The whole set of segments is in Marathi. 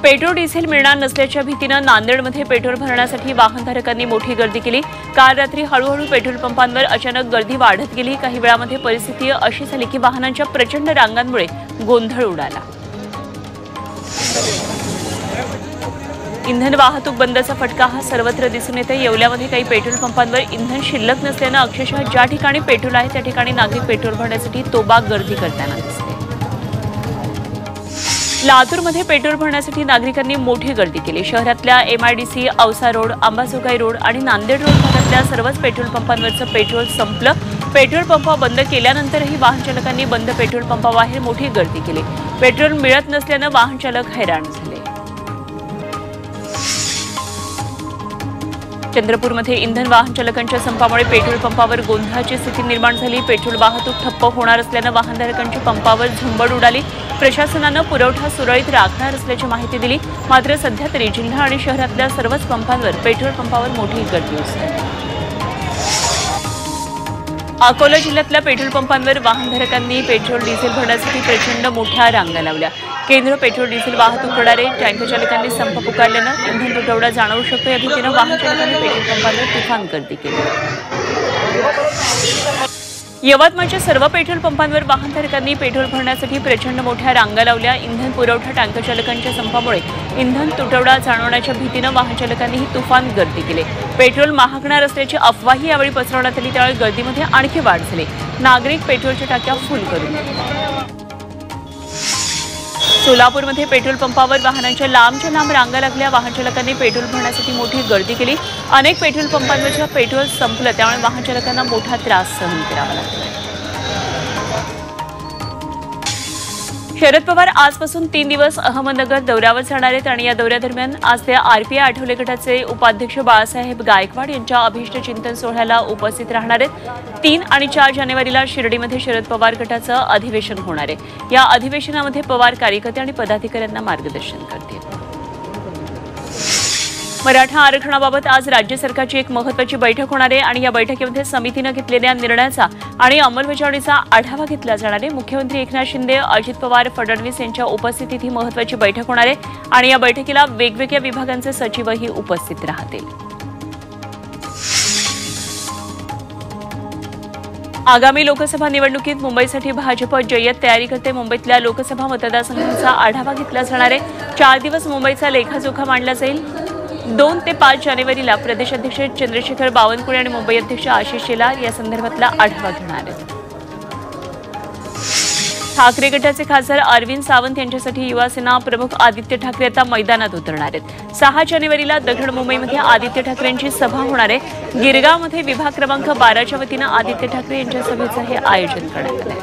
पेट्रोल डिझेल मिळणार नसल्याच्या भीतीनं नांदेडमध्ये पेट्रोल भरण्यासाठी वाहनधारकांनी मोठी गर्दी केली। काल रात्री हळूहळू पेट्रोल पंपांवर अचानक गर्दी वाढत गेली। काही वेळामध्ये परिस्थिती अशी झाली की वाहनांच्या प्रचंड रांगांमुळे गोंधळ उडाला। इंधन वाहतूक बंदचा फटका हा सर्वत्र दिसून येतो। येवल्यामध्ये काही पेट्रोल पंपांवर इंधन शिल्लक नसल्यानं अक्षरशः ज्या ठिकाणी पेट्रोल आहे त्या ठिकाणी नागरिक पेट्रोल भरण्यासाठी तोबाग गर्दी करताना दिसले। लातूरमध्ये पेट्रोल भरण्यासाठी नागरिकांनी मोठी गर्दी केली। शहरातल्या MIDC, Ausa road, Ambajogai road आणि नांदेड रोड भागातल्या सर्वच पेट्रोल पंपांवरचं पेट्रोल संपलं। पेट्रोल पंप बंद केल्यानंतरही वाहन चालकांनी बंद पेट्रोल पंपाबाहेर मोठी गर्दी केली। पेट्रोल मिळत नसल्यानं वाहन चालक हैराण झाले। चंद्रपूरमध्ये इंधन वाहन चालकांच्या संपामुळे पेट्रोल पंपावर गोंधळाची स्थिती निर्माण झाली। पेट्रोल वाहतूक ठप्प होणार असल्यानं वाहनधारकांची पंपावर झुंबड उडाली। प्रशासनानं पुरवठा सुरळीत राखणार असल्याची माहिती दिली। मात्र सध्या तरी जिल्हा आणि शहरातल्या सर्वच पंपांवर पेट्रोल पंपावर मोठी गर्दी असते। अकोला जिल्ह्यातल्या पेट्रोल पंपांवर वाहनधारकांनी पेट्रोल डिझेल भरण्यासाठी प्रचंड मोठ्या रांगा लावल्या। केंद्र पेट्रोल डिझेल वाहतूक करणारे टँकर चालकांनी संप पुकारल्यानं इंधन तुटवडा जाणवू शकतो या भीतीनं वाहन चालकांनी पेट्रोल पंपांवर तुफान गर्दी केली। यवतमाळच्या सर्व पेट्रोल पंपांवर वाहनधारकांनी पेट्रोल भरण्यासाठी प्रचंड मोठ्या रांगा लावल्या। इंधन पुरवठा टँकर चालकांच्या संपामुळे इंधन तुटवडा जाणवण्याच्या भीतीनं वाहन चालकांनीही तुफान गर्दी केली। पेट्रोल महागणार असल्याची अफवाही यावेळी पसरवण्यात आली, त्यावेळी गर्दीमध्ये आणखी वाढ झाली। नागरिक पेट्रोलच्या टाक्या फुल करून सोलापूरमध्ये पेट्रोल पंपावर वाहनांच्या लांबच्या लांब रांगा लागल्या। वाहन चालकांनी पेट्रोल भरण्यासाठी मोठी गर्दी केली। अनेक पेट्रोल पंपांवरचं पेट्रोल संपलं, त्यामुळे वाहन चालकांना मोठा त्रास सहन करावा लागला। शरद पवार आजपासून 3 दिवस अहमदनगर दौऱ्यावर जाणार आहेत आणि या दौऱ्यादरम्यान आज ते आरपीआय आठवले गटाचे उपाध्यक्ष बाळासाहेब गायकवाड यांच्या अभिष्ट चिंतन सोहळ्याला उपस्थित राहणार आहेत। 3 आणि 4 जानेवारीला शिर्डीमध्ये शरद पवार गटाचं अधिवेशन होणार आहे। या अधिवेशनामध्ये पवार कार्यकर्ते आणि पदाधिकाऱ्यांना मार्गदर्शन करतील। मराठा आरक्षणाबाबत आज राज्य सरकारची एक महत्त्वाची बैठक होणार आहे आणि या बैठकीमध्ये समितीनं घेतलेल्या निर्णयाचा आणि अंमलबजावणीचा आढावा घेतला जाणार आहे। मुख्यमंत्री एकनाथ शिंदे, अजित पवार, फडणवीस यांच्या उपस्थितीत ही महत्त्वाची बैठक होणार आहे आणि या बैठकीला वेगवेगळ्या विभागांचे सचिवही उपस्थित राहतील। आगामी लोकसभा निवडणुकीत मुंबईसाठी भाजप जय्यत तयारी करते। मुंबईतल्या लोकसभा मतदारसंघांचा आढावा घेतला जाणार आहे। 4 दिवस मुंबईचा लेखाजोखा मांडला जाईल। 2 ते 5 जानेवारीला प्रदेशाध्यक्ष चंद्रशेखर बावनकुळे आणि मुंबई अध्यक्ष आशिष शेलार या संदर्भातला आढावा घेणार आहेत। ठाकरे गटाचे खासदार अरविंद सावंत यांच्यासाठी युवासेना प्रमुख आदित्य ठाकरे आता मैदानात उतरणार आहेत। 6 जानेवारीला दक्षिण मुंबईमध्ये आदित्य ठाकरेंची सभा होणार आहे। गिरगावमध्ये विभाग क्रमांक 12च्या वतीनं आदित्य ठाकरे यांच्या सभेचं हे आयोजन करण्यात आलं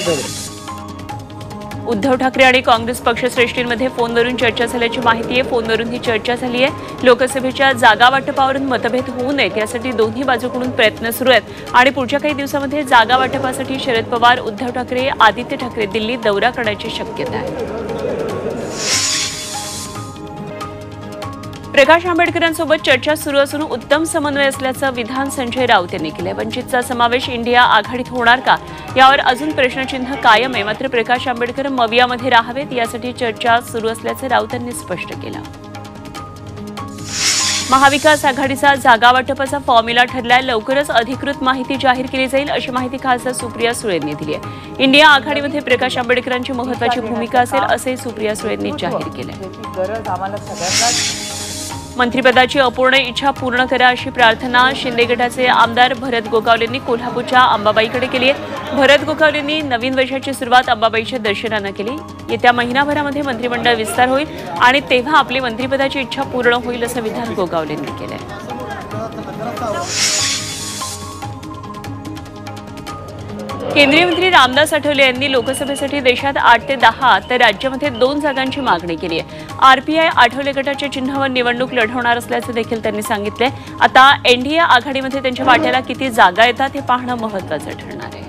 आहे। उद्धव ठाकरे आणि काँग्रेस पक्षश्रेष्ठींमध्ये फोनवरून चर्चा झाल्याची माहिती आहे। फोनवरून ही चर्चा झाली आहे। लोकसभेच्या जागा वाटपावरून मतभेद होऊ नयेत यासाठी दोन्ही बाजूकडून प्रयत्न सुरू आहेत आणि पुढच्या काही दिवसांमध्ये जागा वाटपासाठी शरद पवार, उद्धव ठाकरे, आदित्य ठाकरे दिल्ली दौरा करण्याची शक्यता आहे। प्रकाश आंबेडकरांसोबत चर्चा सुरू असून उत्तम समन्वय असल्याचं विधान संजय राऊत यांनी केलं। वंचितचा समावेश इंडिया आघाडीत होणार का यावर अजून प्रश्नचिन्ह कायम आहे। मात्र प्रकाश आंबेडकर मवियामध्ये राहावेत यासाठी चर्चा सुरू असल्याचं राऊत यांनी स्पष्ट केलं। महाविकास आघाडीचा जागा वाटपाचा फॉर्म्युला ठरलाय। लवकरच अधिकृत माहिती जाहीर केली जाईल अशी माहिती खासदार सुप्रिया सुळे यांनी दिली आहे। इंडिया आघाडीमध्ये प्रकाश आंबेडकरांची महत्त्वाची भूमिका असेल असंही सुप्रिया सुळे यांनी जाहीर केलं। मंत्रिपदाची अपूर्ण इच्छा पूर्ण करा अशी प्रार्थना शिंदे गटाचे आमदार भरत गोगावलेंनी कोल्हापूरच्या अंबाबाईकडे केली आहे। भरत गोगावलेंनी नवीन वर्षाची सुरुवात अंबाबाईच्या दर्शनानं केली। येत्या महिनाभरामध्ये मंत्रिमंडळ विस्तार होईल आणि तेव्हा आपली मंत्रिपदाची इच्छा पूर्ण होईल असं विधान गोगावलेंनी केलंय। केंद्रीय मंत्री रामदास आठवले यांनी लोकसभेसाठी देशात 8 ते 10 तर राज्यामध्ये 2 जागांची मागणी केली आहे। आरपीआय आठवले गटाच्या चिन्हावर निवडणूक लढवणार असल्याचं देखील त्यांनी सांगितलंय। आता एनडीए आघाडीमध्ये त्यांच्या वाट्याला किती जागा येतात हे पाहणं महत्त्वाचं ठरणार आहे।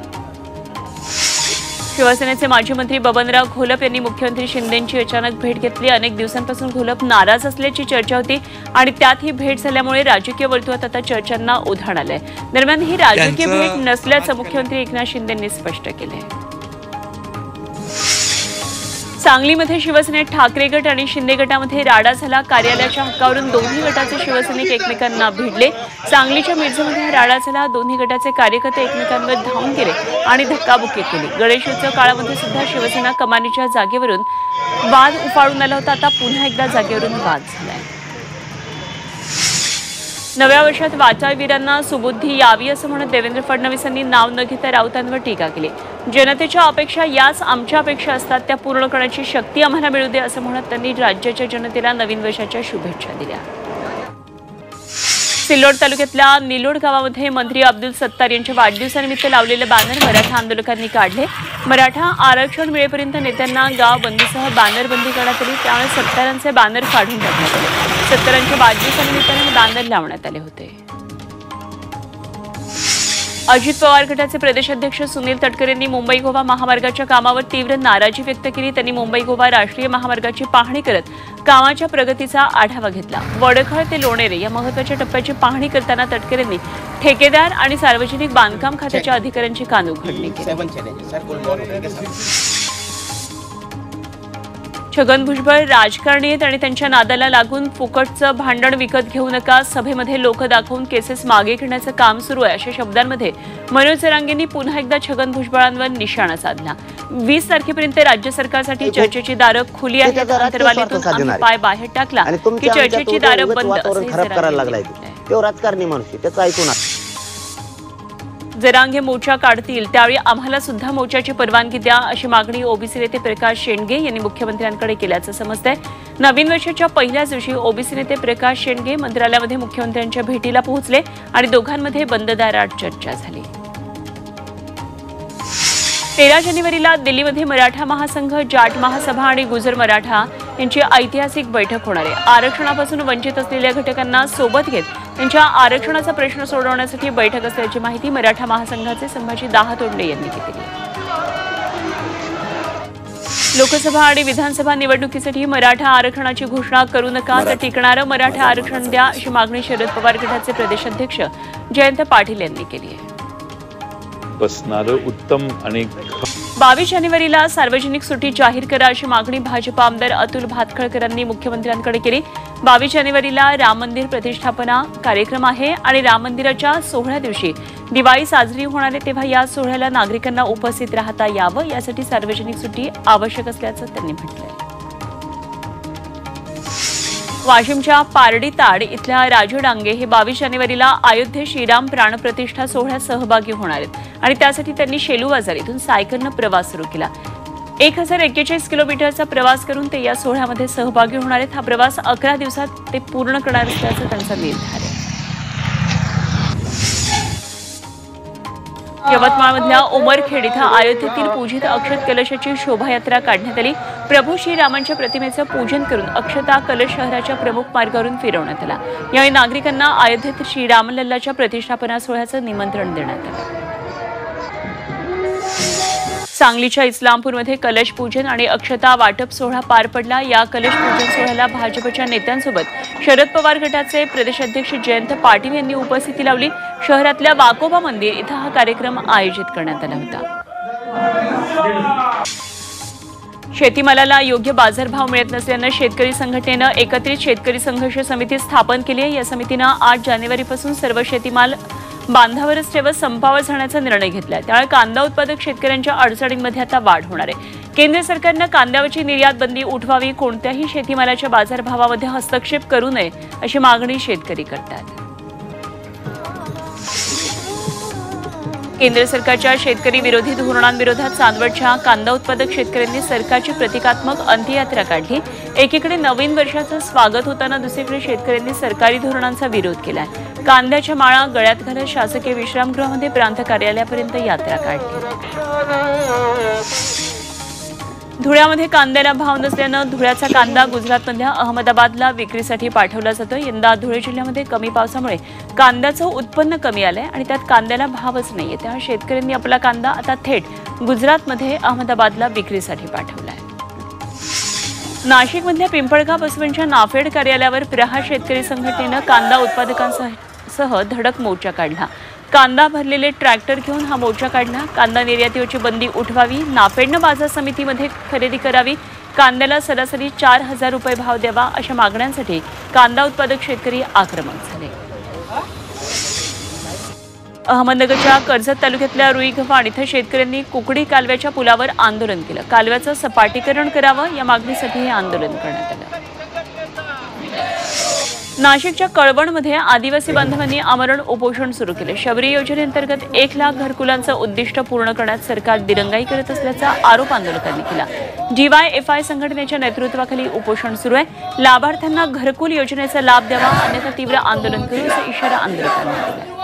शिवसेनेचे माजी मंत्री बबनराव घोलप यांनी मुख्यमंत्री शिंदेंची अचानक भेट घेतली। अनेक दिवसांपासून घोलप नाराज असल्याची चर्चा होती आणि त्यात ही भेट झाल्यामुळे राजकीय वर्तुळात आता चर्चांना उधाण आलंय। दरम्यान ही राजकीय भेट नसल्याचं मुख्यमंत्री एकनाथ शिंदेंनी स्पष्ट केलंय। सांगलीमध्ये शिवसेनेत ठाकरे गट आणि शिंदे गटामध्ये राडा झाला। कार्यालयाच्या हक्कावरून दोन्ही गटाचे शिवसैनिक एकमेकांना भिडले। सांगलीच्या मिरजेमध्ये राडा झाला। दोन्ही गटाचे कार्यकर्ते एकमेकांवर धावून गेले आणि धक्काबुक्की केली। गणेशोत्सव काळामध्ये सुद्धा शिवसेना कमानीच्या जागेवरून वाद उफाळून आला होता। आता पुन्हा एकदा जागेवरून वाद झालाय। नव्या वर्षात वाटावीरांना सुबुद्धी यावी असं म्हणत देवेंद्र फडणवीसांनी नाव न घेता राऊतांवर टीका केली। जनतेच्या अपेक्षा याच आमच्या अपेक्षा असतात, त्या पूर्ण करण्याची शक्ती आम्हाला मिळू दे असं म्हणत त्यांनी राज्याच्या जनतेला नवीन वर्षाच्या शुभेच्छा दिल्या। सिल्लोड तालुक्यातल्या निलोड गावामध्ये मंत्री अब्दुल सत्तार यांच्या वाढदिवसानिमित्त लावलेले बॅनर मराठा आंदोलकांनी काढले। मराठा आरक्षण मिळेपर्यंत नेत्यांना गाव बंदीसह बॅनर बंदी करण्यात आली, त्यामुळे सत्तारांचे बॅनर काढून टाकण्यात आले। सत्तारांच्या वाढदिवसानिमित्ताने बॅनर लावण्यात आले होते। अजित पवार गटाचे प्रदेशाध्यक्ष सुनील तटकरे यांनी मुंबई गोवा महामार्गाच्या कामावर तीव्र नाराजी व्यक्त केली। त्यांनी मुंबई गोवा राष्ट्रीय महामार्गाची पाहणी करत कामाच्या प्रगतीचा आढावा घेतला। वडखळ ते लोणेरे या महत्त्वाच्या टप्प्याची पाहणी करताना तटकरेंनी ठेकेदार आणि सार्वजनिक बांधकाम खात्याच्या अधिकाऱ्यांची कानउघडणी केली। छगन भुजबळ राजकारणी आहेत आणि त्यांच्या नादाला लागून फुकटचं भांडण विकत घेऊ नका, सभेमध्ये लोक दाखवून केसेस मागे घेण्याचं काम सुरू आहे अशा शब्दांमध्ये मनोज जरांगेंनी पुन्हा एकदा छगन भुजबळांवर निशाणा साधला। 20 तारखेपर्यंत राज्य सरकारसाठी चर्चेची दारं खुली आहेत। अंतर्वालीतून आम्ही पाय बाहेर टाकला की चर्चेची दारं बंद असं राजकारणी माणूस त्याचं ऐकून जरांगे मोर्चा काढतील त्यावेळी आम्हाला सुद्धा मोर्चाची परवानगी द्या अशी मागणी ओबीसी नेते प्रकाश शेंडगे यांनी मुख्यमंत्र्यांकडे केल्याचं समजतंय। नवीन वर्षाच्या पहिल्याच दिवशी ओबीसी नेते प्रकाश शेंडगे मंत्रालयामध्ये मुख्यमंत्र्यांच्या भेटीला पोहोचले आणि दोघांमध्ये बंद दारात चर्चा झाली। 13 जानेवारीला दिल्लीमध्ये मराठा महासंघ, जाट महासभा आणि गुजर मराठा यांची ऐतिहासिक बैठक होणार आहे। आरक्षणापासून वंचित असलेल्या घटकांना सोबत घेत त्यांच्या आरक्षणाचा प्रश्न सोडवण्यासाठी बैठक असल्याची माहिती मराठा महासंघाचे संभाजी दाहतोंडे यांनी दिली। लोकसभा आणि विधानसभा निवडणुकीसाठी मराठा आरक्षणाची घोषणा करू नका, तर टिकणारं मराठा आरक्षण द्या अशी मागणी शरद पवार गटाचे प्रदेशाध्यक्ष जयंत पाटील यांनी केली आहे। उत्तम आणि 22 जानेवारीला सार्वजनिक सुट्टी जाहीर करा अशी मागणी भाजप आमदार अतुल भातखळकरांनी मुख्यमंत्र्यांकडे केली। 22 जानेवारीला राम मंदिर प्रतिष्ठापना कार्यक्रम आहे आणि राम मंदिराच्या सोहळ्या दिवशी दिवाळी साजरी होणार आहे, तेव्हा या सोहळ्याला नागरिकांना उपस्थित राहता यावं यासाठी सार्वजनिक सुट्टी आवश्यक असल्याचं त्यांनी म्हटलंय। वाशिमच्या पारडीताड इथल्या राजू डांगे हे 22 जानेवारीला अयोध्ये श्रीराम प्राणप्रतिष्ठा सोहळ्यात सहभागी होणार आहेत आणि त्यासाठी त्यांनी शेलू बाजार इथून सायकलनं प्रवास सुरू केला। 1041 किलोमीटरचा प्रवास करून ते या सोहळ्यामध्ये सहभागी होणार आहेत। हा प्रवास 11 दिवसात ते पूर्ण करणार असल्याचा त्यांचा निर्धार आहे। यवतमाळमधल्या उमरखेड इथं अयोध्येतील पूजित अक्षत कलशाची शोभायात्रा काढण्यात आली। प्रभू श्रीरामांच्या प्रतिमेचं पूजन करून अक्षता कलश शहराच्या प्रमुख मार्गावरून फिरवण्यात आला। यावेळी नागरिकांना अयोध्येत श्रीरामलल्लाच्या प्रतिष्ठापना सोहळ्याचं निमंत्रण देण्यात आलं। सांगलीच्या इस्लामपूरमध्ये कलश पूजन आणि अक्षता वाटप सोहळा पार पडला। या कलश पूजन सोहळ्याला भाजपच्या नेत्यांसोबत शरद पवार गटाचे प्रदेशाध्यक्ष जयंत पाटील यांनी उपस्थिती लावली। शहरातल्या वाकोबा मंदिर इथं हा कार्यक्रम आयोजित करण्यात आला होता। शेतीमालाला योग्य बाजारभाव मिळत नसल्यानं शेतकरी संघटनेनं एकत्रित शेतकरी संघर्ष समिती स्थापन केली आहे। या समितीनं 8 जानेवारीपासून सर्व शेतीमाल बांधावरच ठेवत संपावर जाण्याचा निर्णय घेतलाय। त्यामुळे कांदा उत्पादक शेतकऱ्यांच्या अडचणींमध्ये आता वाढ होणार आहे। केंद्र सरकारनं कांद्यावरची निर्यात बंदी उठवावी, कोणत्याही शेतीमालाच्या बाजारभावामध्ये हस्तक्षेप करू नये अशी मागणी शेतकरी करतात। केंद्र सरकारच्या शेतकरी विरोधी धोरणांविरोधात चांदवडच्या कांदा उत्पादक शेतकऱ्यांनी सरकारची प्रतिकात्मक अंत्ययात्रा काढली। एकीकडे नवीन वर्षाचं स्वागत होताना दुसरीकडे शेतकऱ्यांनी सरकारी धोरणांचा विरोध केलाय। कांद्याच्या माळा गळ्यात घालत शासकीय विश्रामगृहामध्ये प्रांत कार्यालयापर्यंत यात्रा काढली। धुळ्यामध्ये कांद्याला भाव नसल्यानं धुळ्याचा कांदा गुजरातमधल्या अहमदाबादला विक्रीसाठी पाठवला जातो। यंदा धुळे जिल्ह्यामध्ये कमी पावसामुळे कांद्याचं उत्पन्न कमी आलंय आणि त्यात कांद्याला भावच नाहीये। त्यामुळे शेतकऱ्यांनी आपला कांदा आता थेट गुजरातमध्ये अहमदाबादला विक्रीसाठी पाठवलाय। नाशिकमधल्या पिंपळगाव बसवंतच्या नाफेड कार्यालयावर प्रहार शेतकरी संघटनेनं कांदा उत्पादकांसह धडक मोर्चा काढला। कांदा भरलेले ट्रॅक्टर घेऊन हा मोर्चा काढला। कांदा निर्यातीवरची बंदी उठवावी, नाफेडनं बाजार समितीमध्ये खरेदी करावी, कांद्याला सरासरी 4,000 रुपये भाव द्यावा अशा मागण्यांसाठी कांदा उत्पादक शेतकरी आक्रमक झाले. अहमदनगरच्या कर्जत तालुक्यातल्या रुईगव्हाण इथं शेतकऱ्यांनी कुकडी कालव्याच्या पुलावर आंदोलन केलं. कालव्याचं सपाटीकरण करावं या मागणीसाठी हे आंदोलन करण्यात आलं. नाशिकच्या कळवणमध्ये आदिवासी बांधवांनी आमरण उपोषण सुरू केले. शबरी योजनेअंतर्गत 1 लाख घरकुलांचं उद्दिष्ट पूर्ण करण्यात सरकार दिरंगाई करत असल्याचा आरोप आंदोलकांनी केला. DYFI संघटनेच्या नेतृत्वाखाली उपोषण सुरू आहे. लाभार्थ्यांना घरकुल योजनेचा लाभ द्यावा, अन्यथा तीव्र आंदोलन करू असा इशारा आंदोलकांनी दिला.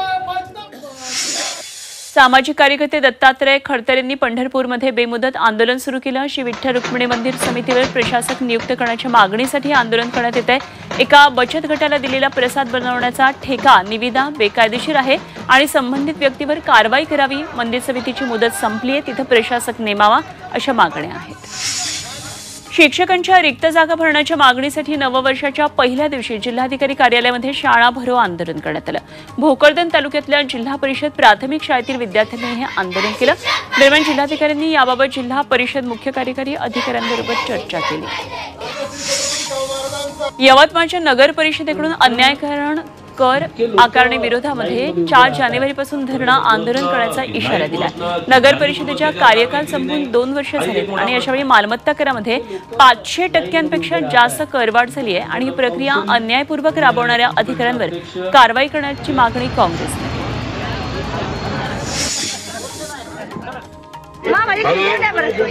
सामाजिक कार्यकर्ते दत्तात्रय खडतरेंनी पंढरपूरमध्ये बेमुदत आंदोलन सुरू केलं. श्री विठ्ठल रुक्मिणी मंदिर समितीवर प्रशासक नियुक्त करण्याच्या मागणीसाठी आंदोलन करण्यात येत आहे. एका बचत गटाला दिलेला प्रसाद बनवण्याचा ठेका निविदा बेकायदेशीर आहे आणि संबंधित व्यक्तीवर कारवाई करावी. मंदिर समितीची मुदत संपली आहे, तिथं प्रशासक नेमावा अशा मागण्या आहेत. शिक्षकांच्या रिक्त जागा भरण्याच्या मागणीसाठी नववर्षाच्या पहिल्या दिवशी जिल्हाधिकारी कार्यालयामध्ये शाळा भरो आंदोलन करण्यात आलं. भोकरदन तालुक्यातल्या जिल्हा परिषद प्राथमिक शाळेतील विद्यार्थ्यांनी हे आंदोलन केलं. दरम्यान जिल्हाधिकाऱ्यांनी याबाबत जिल्हा परिषद मुख्य कार्यकारी अधिकाऱ्यांबरोबर चर्चा केली. यवतमाळच्या नगर परिषदेकडून अन्यायकरण कर आकारणी विरोधामध्ये 4 जानेवारीपासून धरणं आंदोलन करण्याचा इशारा दिला. नगर परिषदेच्या कार्यकाल संपून 2 वर्ष झालीत आणि अशावेळी मालमत्ता करामध्ये 500% जास्त करवाढ झाली आहे आणि ही प्रक्रिया अन्यायपूर्वक राबवणाऱ्या अधिकाऱ्यांवर कारवाई करण्याची मागणी काँग्रेसने.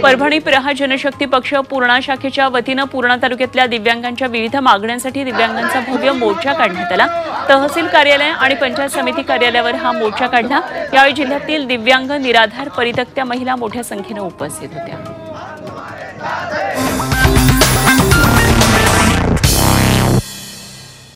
परभणी प्रहा जनशक्ती पक्ष पूर्णा शाखेच्या वतीनं पूर्णा तालुक्यातल्या दिव्यांगांच्या विविध मागण्यांसाठी दिव्यांगांचा भव्य मोर्चा काढण्यात आला. तहसील कार्यालय आणि पंचायत समिती कार्यालयावर हा मोर्चा काढला. यावेळी जिल्ह्यातील दिव्यांग, निराधार, परित्यक्त्या महिला मोठ्या संख्येनं उपस्थित होत्या.